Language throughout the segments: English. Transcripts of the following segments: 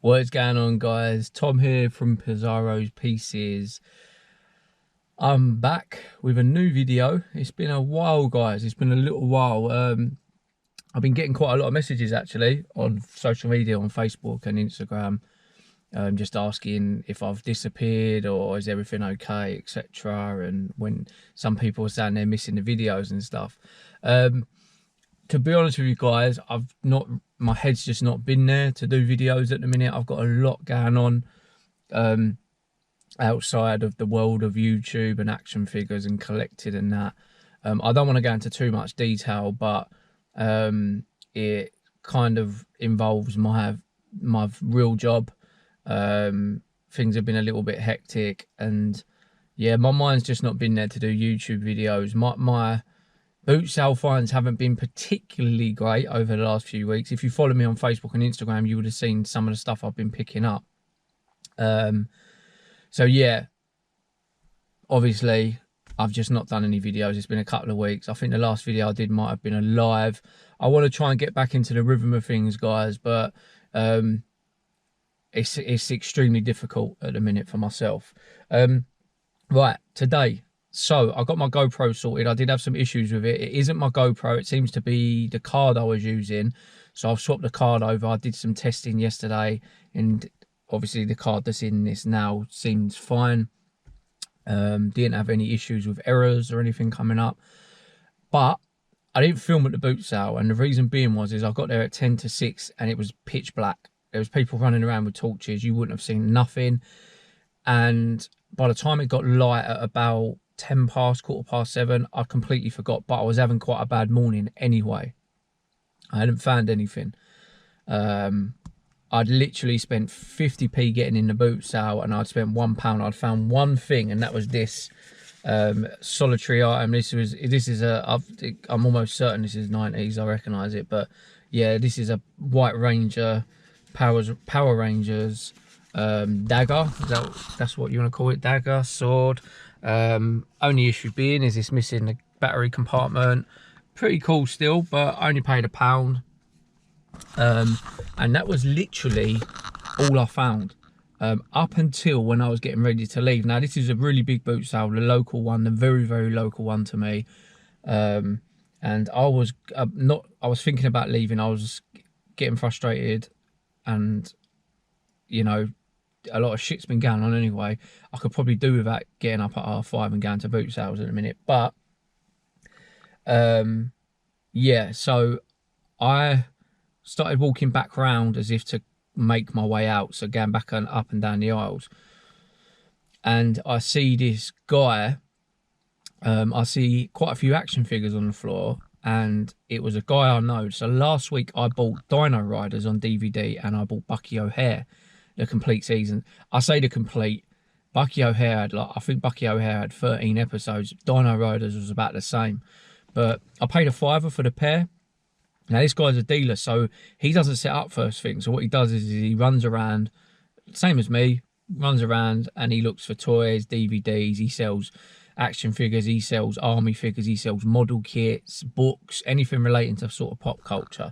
What's going on, guys? Tom here from Pizarro's Pieces. I'm back with a new video. It's been a while, guys. It's been a little while. I've been getting quite a lot of messages actually on social media, on Facebook and Instagram, just asking if I've disappeared or is everything okay, etc. And when some people are saying they're missing the videos and stuff. To be honest with you guys, my head's just not been there to do videos at the minute. I've got a lot going on outside of the world of YouTube and action figures and collected and that. I don't want to go into too much detail, but it kind of involves my real job. Things have been a little bit hectic, and yeah, my mind's just not been there to do YouTube videos. My boot sale finds haven't been particularly great over the last few weeks. If you follow me on Facebook and Instagram, you would have seen some of the stuff I've been picking up. So yeah, obviously I've just not done any videos. It's been a couple of weeks. I think the last video I did might have been a live. I want to try and get back into the rhythm of things, guys, but it's extremely difficult at the minute for myself. Right, today, so I got my GoPro sorted. I did have some issues with it. It isn't my GoPro. It seems to be the card I was using. So I've swapped the card over. I did some testing yesterday, and obviously the card that's in this now seems fine. Didn't have any issues with errors or anything coming up. But I didn't film at the boot sale, and the reason being is I got there at 10 to 6 and it was pitch black. There was people running around with torches. You wouldn't have seen nothing. And by the time it got light at about 10 past, quarter past 7, I completely forgot, but I was having quite a bad morning anyway. I hadn't found anything. I'd literally spent 50p getting in the boot sale, and I'd spent £1. I'd found one thing, and that was this solitary item. I'm almost certain this is 90s. I recognise it, but yeah, this is a White Ranger, Power Rangers dagger. That's what you want to call it, dagger, sword. Only issue being is it's missing the battery compartment. Pretty cool still, but I only paid £1. And that was literally all I found up until when I was getting ready to leave. Now this is a really big boot sale, the local one, the very, very local one to me. And I was thinking about leaving. I was getting frustrated, and you know, a lot of shit's been going on anyway. I could probably do without getting up at half 5 and going to boot sales in a minute. But yeah, so I started walking back round as if to make my way out, so going back and up and down the aisles, and I see this guy. I see quite a few action figures on the floor, and it was a guy I know. So last week I bought Dino Riders on DVD, and I bought Bucky O'Hare, the complete season. I say the complete. Bucky O'Hare had, I think Bucky O'Hare had 13 episodes. Dino Riders was about the same, but I paid £5 for the pair. Now this guy's a dealer, so he doesn't set up first thing. So what he does is he runs around, same as me, runs around and he looks for toys, DVDs. He sells action figures, he sells army figures, he sells model kits, books, anything relating to sort of pop culture.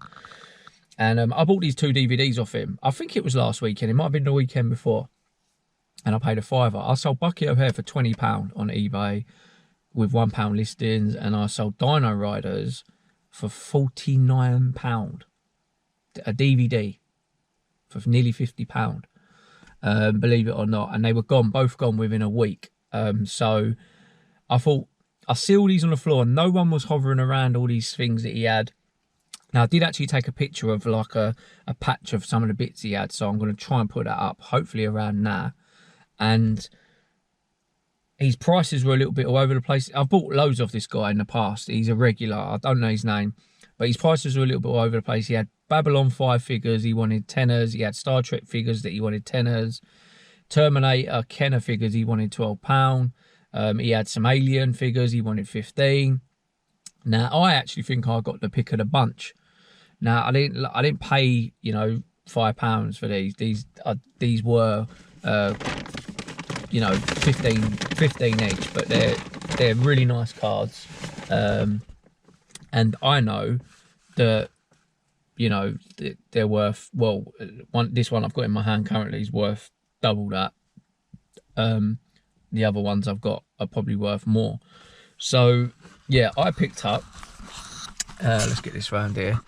And I bought these 2 DVDs off him. I think it was last weekend. It might have been the weekend before. And I paid £5. I sold Bucky O'Hare for £20 on eBay with £1 listings, and I sold Dino Riders for £49, a DVD for nearly £50, believe it or not. And they were both gone within a week. So I thought, I see all these on the floor, and no one was hovering around all these things that he had. Now I did actually take a picture of like a patch of some of the bits he had, so I'm going to try and put that up, hopefully around now. And his prices were a little bit all over the place. I've bought loads of this guy in the past. He's a regular. I don't know his name, but his prices were a little bit all over the place. He had Babylon 5 figures. He wanted tenors. He had Star Trek figures that he wanted tenors. Terminator Kenner figures. He wanted £12. He had some Alien figures. He wanted 15. Now I actually think I got the pick of the bunch. Now I didn't pay, you know, £5 for these. These were you know, 15 each, but they're really nice cards. And I know that you know, they're worth, well, this one I've got in my hand currently is worth double that. The other ones I've got are probably worth more. So yeah, I picked up, let's get this round here,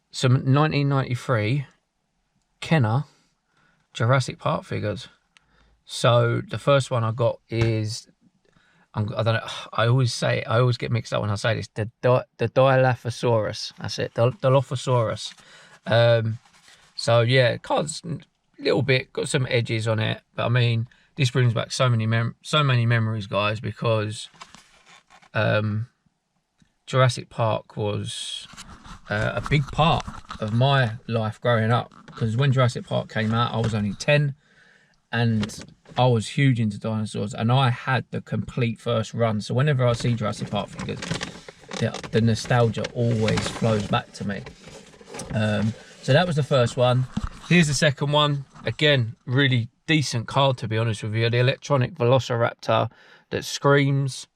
some 1993 Kenner Jurassic Park figures. So the first one I got is, I don't know, I always get mixed up when I say this, the Dilophosaurus. That's it, the Dilophosaurus. So yeah, card's a little bit got some edges on it, but I mean, this brings back so many memories, guys, because Jurassic Park was a big part of my life growing up. Because when Jurassic Park came out, I was only 10, and I was huge into dinosaurs, and I had the complete first run. So whenever I see Jurassic Park figures, the nostalgia always flows back to me. So that was the first one. Here's the second one. Again, really decent card, to be honest with you. The electronic Velociraptor that screams.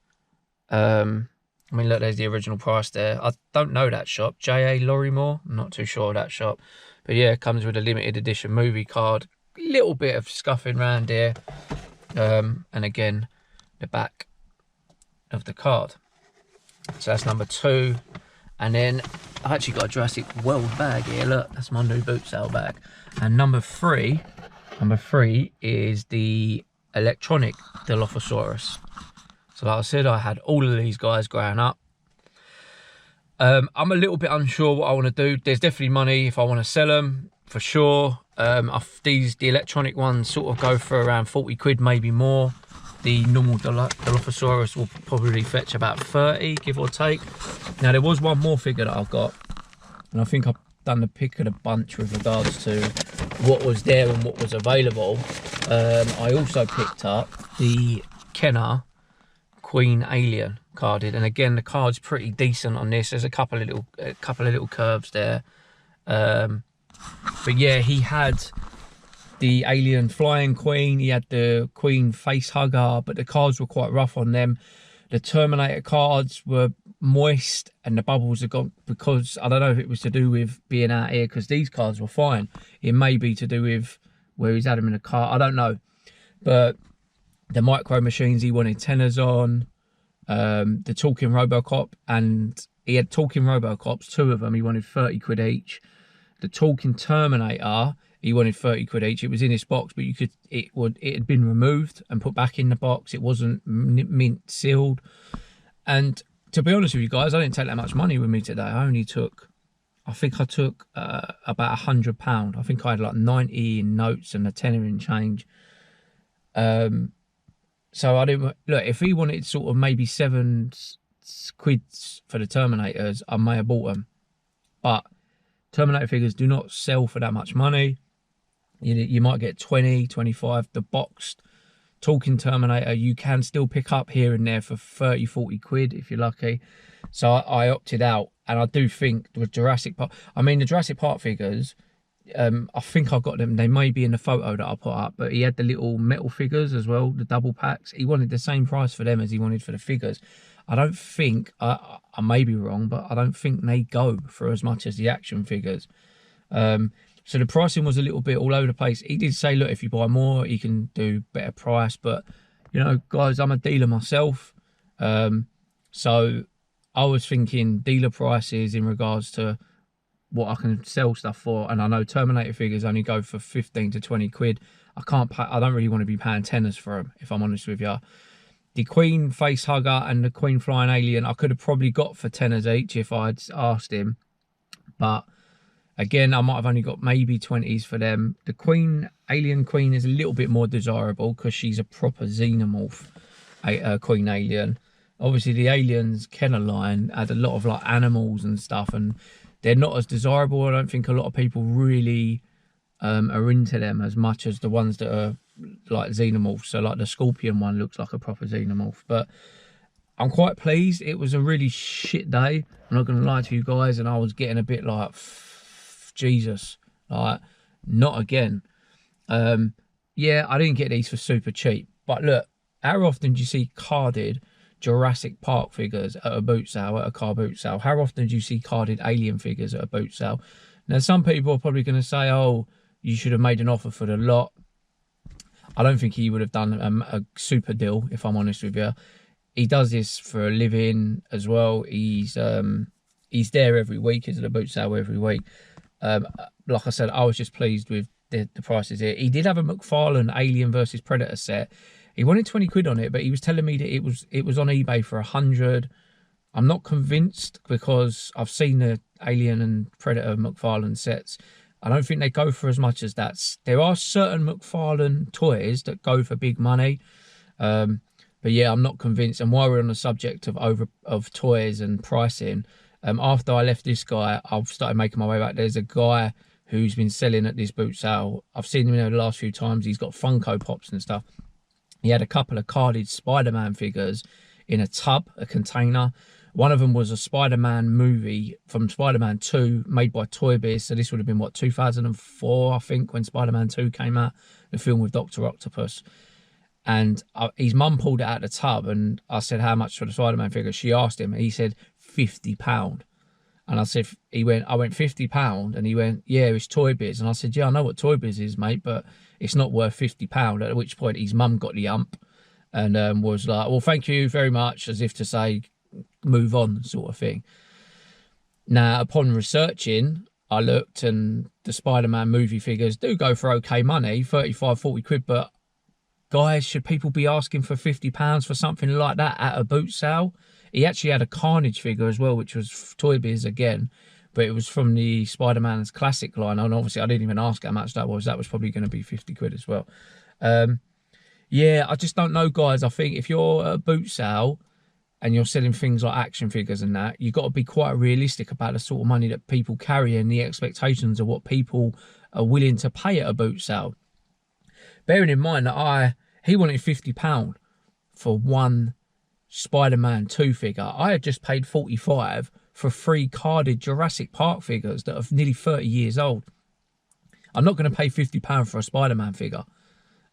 I mean, look, there's the original price there. I don't know that shop. J.A. Lorrimore? I'm not too sure of that shop. But yeah, it comes with a limited edition movie card. Little bit of scuffing around here. And again, the back of the card. So that's number 2. And then I actually got a Jurassic World bag here. Look, that's my new boot sale bag. And number 3 is the electronic Dilophosaurus. So like I said, I had all of these guys growing up. I'm a little bit unsure what I want to do. There's definitely money if I want to sell them, for sure. The electronic ones sort of go for around 40 quid, maybe more. The normal Dilophosaurus will probably fetch about 30, give or take. Now, there was one more figure that I've got, and I think I've done the pick of the bunch with regards to what was there and what was available. I also picked up the Kenner Queen Alien carded, and again, the card's pretty decent on this. There's a couple of little curves there, but yeah, he had the alien flying queen, he had the queen face hugger, but the cards were quite rough on them. The Terminator cards were moist and the bubbles had gone, because I don't know if it was to do with being out here, because these cards were fine. It may be to do with where he's had them in the car, I don't know. But the micro machines, he wanted tenors on. The talking Robocop, and he had talking Robocops, 2 of them, he wanted 30 quid each. The talking Terminator, he wanted 30 quid each. It was in this box, but it had been removed and put back in the box. It wasn't mint sealed. And to be honest with you guys, I didn't take that much money with me today. I think I took about £100. I think I had like 90 in notes and a tenner in change. So I didn't look. If he wanted sort of maybe 7 quid for the Terminators, I may have bought them. But Terminator figures do not sell for that much money. You might get 20, 25. The boxed talking Terminator you can still pick up here and there for 30, 40 quid if you're lucky. So I opted out, and I do think with Jurassic Park, I mean the Jurassic Park figures, I think I've got them. They may be in the photo that I put up, but he had the little metal figures as well, the double packs. He wanted the same price for them as he wanted for the figures. I don't think, I may be wrong, but I don't think they go for as much as the action figures. So the pricing was a little bit all over the place. He did say, look, if you buy more, he can do better price. But, you know, guys, I'm a dealer myself. So I was thinking dealer prices in regards to what I can sell stuff for, and I know Terminator figures only go for 15 to 20 quid. I don't really want to be paying tenors for them, if I'm honest with you. The Queen face hugger and the Queen flying alien, I could have probably got for tenors each if I'd asked him, but again, I might have only got maybe 20s for them. The Queen alien queen is a little bit more desirable because she's a proper xenomorph Queen alien. Obviously, the aliens Kenner line had a lot of like animals and stuff, and they're not as desirable. I don't think a lot of people really are into them as much as the ones that are like xenomorphs. So like the scorpion one looks like a proper xenomorph. But I'm quite pleased. It was a really shit day, I'm not going to lie to you guys, and I was getting a bit like, Jesus, like, not again. Yeah, I didn't get these for super cheap. But look, how often do you see carded Jurassic Park figures at a boot sale, at a car boot sale? How often do you see carded Alien figures at a boot sale? Now, some people are probably going to say, oh, you should have made an offer for the lot. I don't think he would have done a super deal, if I'm honest with you. He does this for a living as well. He's there every week. He's at a boot sale every week. Like I said, I was just pleased with the prices here. He did have a McFarlane Alien versus Predator set. He wanted 20 quid on it, but he was telling me that it was on eBay for 100. I'm not convinced because I've seen the Alien and Predator McFarlane sets. I don't think they go for as much as that. There are certain McFarlane toys that go for big money. But yeah, I'm not convinced. And while we're on the subject of toys and pricing, after I left this guy, I've started making my way back. There's a guy who's been selling at this boot sale. I've seen him the last few times. He's got Funko Pops and stuff. He had a couple of carded Spider-Man figures in a tub, a container. One of them was a Spider-Man movie from Spider-Man 2 made by Toy Biz. So this would have been, what, 2004, I think, when Spider-Man 2 came out, the film with Dr. Octopus. And his mum pulled it out of the tub, and I said, how much for the Spider-Man figure? She asked him, and he said, £50. And I said, I went, £50? And he went, yeah, it's Toy Biz. And I said, yeah, I know what Toy Biz is, mate, but it's not worth £50. At which point his mum got the ump and was like, well, thank you very much, as if to say, move on, sort of thing. Now, upon researching, I looked, and the Spider-Man movie figures do go for okay money, 35, 40 quid, but guys, should people be asking for £50 for something like that at a boot sale? He actually had a Carnage figure as well, which was Toy Biz again, but it was from the Spider-Man's classic line. And obviously, I didn't even ask how much that was. That was probably going to be 50 quid as well. Yeah, I just don't know, guys. I think if you're at a boot sale and you're selling things like action figures and that, you've got to be quite realistic about the sort of money that people carry and the expectations of what people are willing to pay at a boot sale. Bearing in mind that he wanted £50 for one Spider-Man 2 figure. I had just paid 45 for 3 carded Jurassic Park figures that are nearly 30 years old. I'm not going to pay £50 for a Spider-Man figure.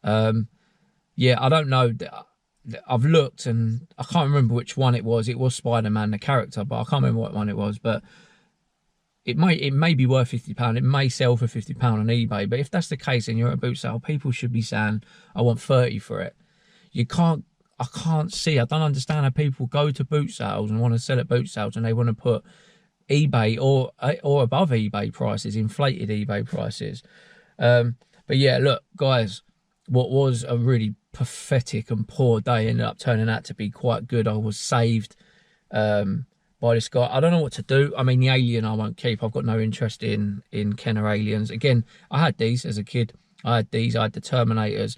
Yeah, I don't know. I've looked and I can't remember which one it was. It was Spider-Man, the character, but I can't remember what one it was. But it may be worth £50. It may sell for £50 on eBay. But if that's the case and you're at a boot sale, people should be saying, I want 30 for it. I don't understand how people go to boot sales and want to sell at boot sales and they want to put eBay or above eBay prices, inflated eBay prices. But yeah, look, guys, what was a really pathetic and poor day ended up turning out to be quite good. I was saved by this guy. I don't know what to do. I mean, the Alien I won't keep. I've got no interest in Kenner Aliens. Again, I had these as a kid. I had the Terminators.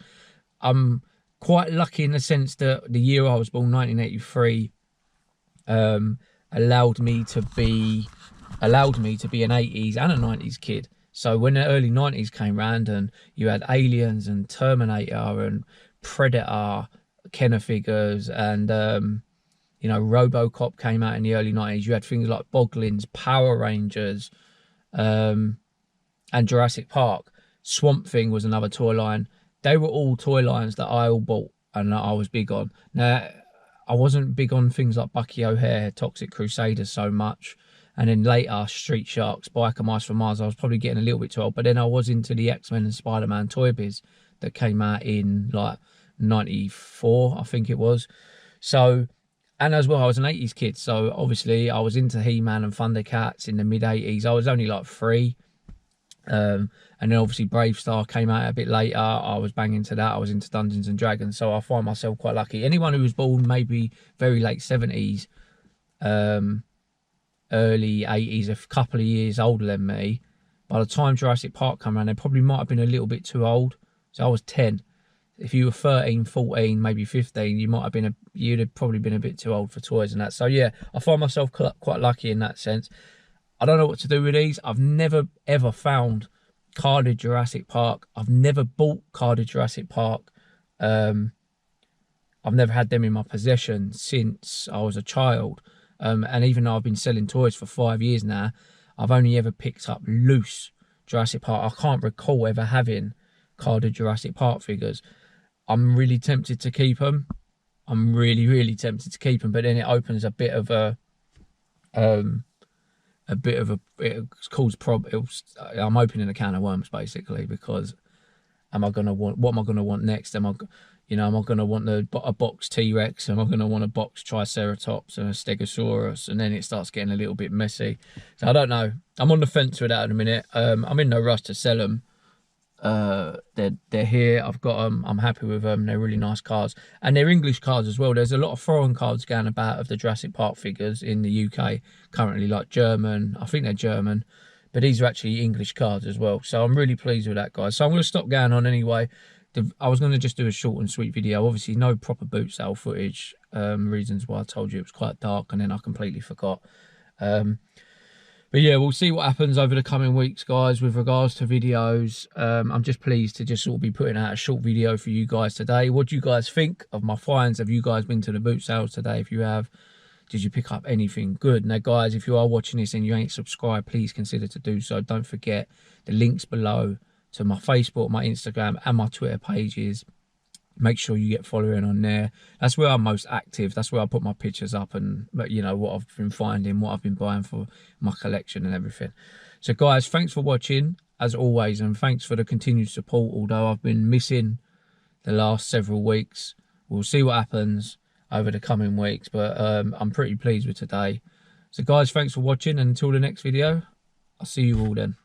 I'm quite lucky in the sense that the year I was born, 1983, allowed me to be an 80s and a 90s kid. So when the early 90s came round and you had Aliens and Terminator and Predator, Kenner figures, and you know, RoboCop came out in the early 90s. You had things like Boglins, Power Rangers, and Jurassic Park. Swamp Thing was another toy line. They were all toy lines that I all bought and that I was big on. Now, I wasn't big on things like Bucky O'Hare, Toxic Crusaders so much. And then later, Street Sharks, Biker Mice from Mars. I was probably getting a little bit too old. But then I was into the X-Men and Spider-Man Toy Biz that came out in like 94, I think it was. So, and as well, I was an 80s kid. So obviously I was into He-Man and Thundercats in the mid-80s. I was only like 3. And then obviously Brave Star came out a bit later. I was banging to that. I was into Dungeons and Dragons. So I find myself quite lucky. Anyone who was born maybe very late 70s, early 80s, a couple of years older than me, by the time Jurassic Park came around, they probably might have been a little bit too old. So I was 10. If you were 13, 14, maybe 15, you'd have probably been a bit too old for toys and that. So yeah, I find myself quite lucky in that sense. I don't know what to do with these. I've never ever found carded Jurassic Park. I've never bought carded Jurassic Park. I've never had them in my possession since I was a child. And even though I've been selling toys for 5 years now, I've only ever picked up loose Jurassic Park. I can't recall ever having carded Jurassic Park figures. I'm really tempted to keep them. I'm really, really tempted to keep them, but then it opens a bit of it's caused I'm opening a can of worms basically, because what am I gonna want next? Am I gonna want a box T-Rex? Am I gonna want a box Triceratops and a Stegosaurus? And then it starts getting a little bit messy. So I don't know. I'm on the fence with that at a minute. I'm in no rush to sell them. They're here. I've got them. I'm happy with them. They're really nice cards, and they're English cards as well. There's a lot of foreign cards going about of the Jurassic Park figures in the UK currently, like German. I think they're German, but these are actually English cards as well. So I'm really pleased with that, guys. So I'm going to stop going on anyway. I was going to just do a short and sweet video. Obviously, no proper boot sale footage. Reasons why I told you it was quite dark, and then I completely forgot. But yeah, we'll see what happens over the coming weeks, guys, with regards to videos. I'm just pleased to just sort of be putting out a short video for you guys today. What do you guys think of my finds? Have you guys been to the boot sales today? If you have, did you pick up anything good? Now, guys, if you are watching this and you ain't subscribed, please consider to do so. Don't forget the links below to my Facebook, my Instagram, and my Twitter pages. Make sure you get following on there. That's where I'm most active. That's where I put my pictures up and, you know, what I've been finding, what I've been buying for my collection and everything. So, guys, thanks for watching, as always, and thanks for the continued support, although I've been missing the last several weeks. We'll see what happens over the coming weeks, but I'm pretty pleased with today. So, guys, thanks for watching, and until the next video, I'll see you all then.